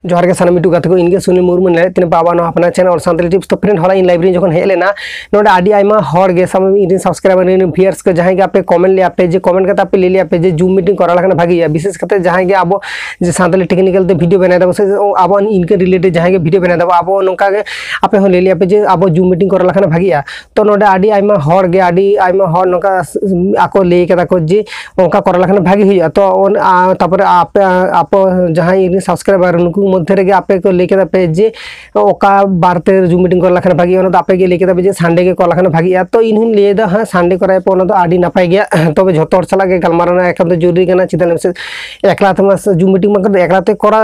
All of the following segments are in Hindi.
जोहार के सानमी टू गाते को इनके सुनील मुर्मू ने तीन पावा नो अपना चैनल और सानताली टिप्स तो फ्रेंड होला इन लाइब्रेरी जखन हेज लेना नोडे आडी आइमा हर गे सम इन सब्सक्राइबर इन व्यूअर्स को जहां के आपे कमेंट ले आपे जे कमेंट करते आपे ले ले आपे जे जूम मीटिंग करा लखन भागी या विशेष करते जहां के आबो जे सानताली टेक्निकल ते वीडियो बना दबो से आबो इनके रिलेटेड जहां के वीडियो बना दबो आबो नोका के आपे हो ले ले आपे जे आबो जूम मीटिंग करा लखन भागी या तो नोडे आडी आइमा हर गे आडी आइमा हर नोका आको ले कदा को जे ओका करा लखन भागी हुई तो तापर आपे आप जहां इन सब्सक्राइबर उनको मध्य रे आपे को लेके पे जे ओका बारते जूम मीटिंग कर लखन भागी ओना आपे के लेके जे संडे के कर लखन भागी तो इन लिए दा हां संडे कराय पे ओना तो आडी नपाय गया तबे झोतो सला के गलमारना एकदम तो जरूरी कना चिदन से एकला तम जूम मीटिंग मकर एकला ते करा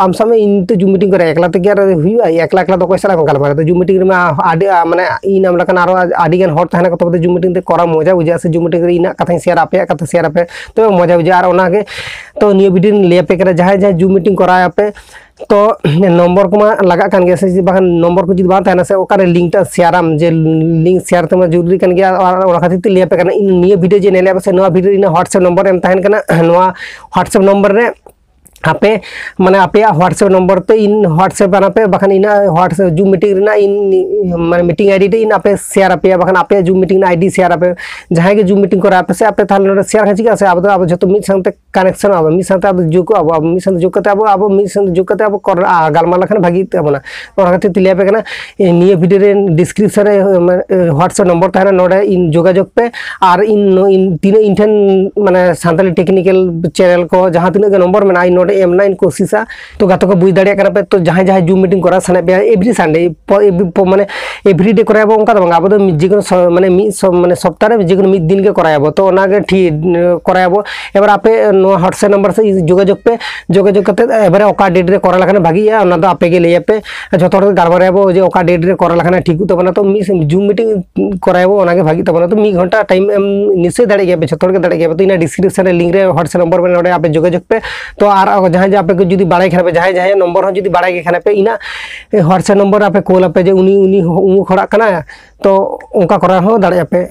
आम सामे इन तो जूम मीटिंग करे एकला ते क्या हुआ एकला एकला तो कोई सला गलमार तो जूम मीटिंग में आडी माने इन हम लखन आरो आडी गन हर तहना को तो जूम मीटिंग ते करा मजा बुझा से जूम मीटिंग इन कथा शेयर आपे कथा शेयर आपे तो मजा बुझा और ओना के तो नियो वीडियो ले पे करे जहां जहां जूम मीटिंग कराय आपे तो नंबर को लगा कान गया से बाखन नंबर को जुदी बात है ना से ओकारे लिंक ता शेयरम जे लिंक शेयर तमा जरूरी कान गया और खातिर ते ले पे करना इन नियो वीडियो जे नेले से नवा वीडियो इन व्हाट्सएप नंबर एम तहन कना नवा व्हाट्सएप नंबर रे आपे माने आपे व्हाट्सएप नंबर ते इन व्हाट्सएप बना पे बाखन इन व्हाट्सएप जूम मीटिंग ना इन माने मीटिंग आईडी ते इन आपे शेयर आपे बाखन आपे जूम मीटिंग आईडी शेयर आपे जहां के जूम मीटिंग करा आपे से आपे थाल शेयर खची का से अब जतो मिट संग कनेक्शन अब मिट संग अब जो को अब मिट संग जो करते अब मिट संग जो करते अब कर गालमा लखन भागी तबना और खातिर तिलिया पे कना निये वीडियो रे डिस्क्रिप्शन रे व्हाट्सएप नंबर तहना नोडे इन जोगाजोग पे और इन तीन इंटन माने सानताली टेक्निकल चैनल को जहां तीन नंबर में इन एमना इन कोशिशा तो गातो को बुझ दाड़िया कना पे तो जहां जहां जूम मीटिंग करा सने पे एवरी संडे माने एवरी डे कराबो उनका तो अब जेको माने माने सप्ताह रे जेको मिद दिन के कराबो तो ओना के ठीक कराबो एबार आपे नो व्हाट्सएप नंबर से जोगाजोग करते एबारे ओका डेट रे करा लखन भागी या ओना तो आपे के ले पे जतो हर गारबाराबो जे ओका डेट रे करा लखन ठीक तो बना तो जूम मीटिंग कराबो ओना के भागी तो बना तो 1 घंटा टाइम निश्चय दाड़े गया पे जतो हर के दाड़े गया तो इन डिस्क्रिप्शन रे लिंक रे व्हाट्सएप नंबर में नोडे आपे जोगाजोग पे तो आर जहां जहां पे जुदी बाड़ाई खाना पे जहां नंबर हो जुदी बाड़ाई के खाना पे इना व्हाट्सएप नंबर आपे कॉल आपे जे उनी खड़ा कना तो उनका करा हो दाड़े आपे।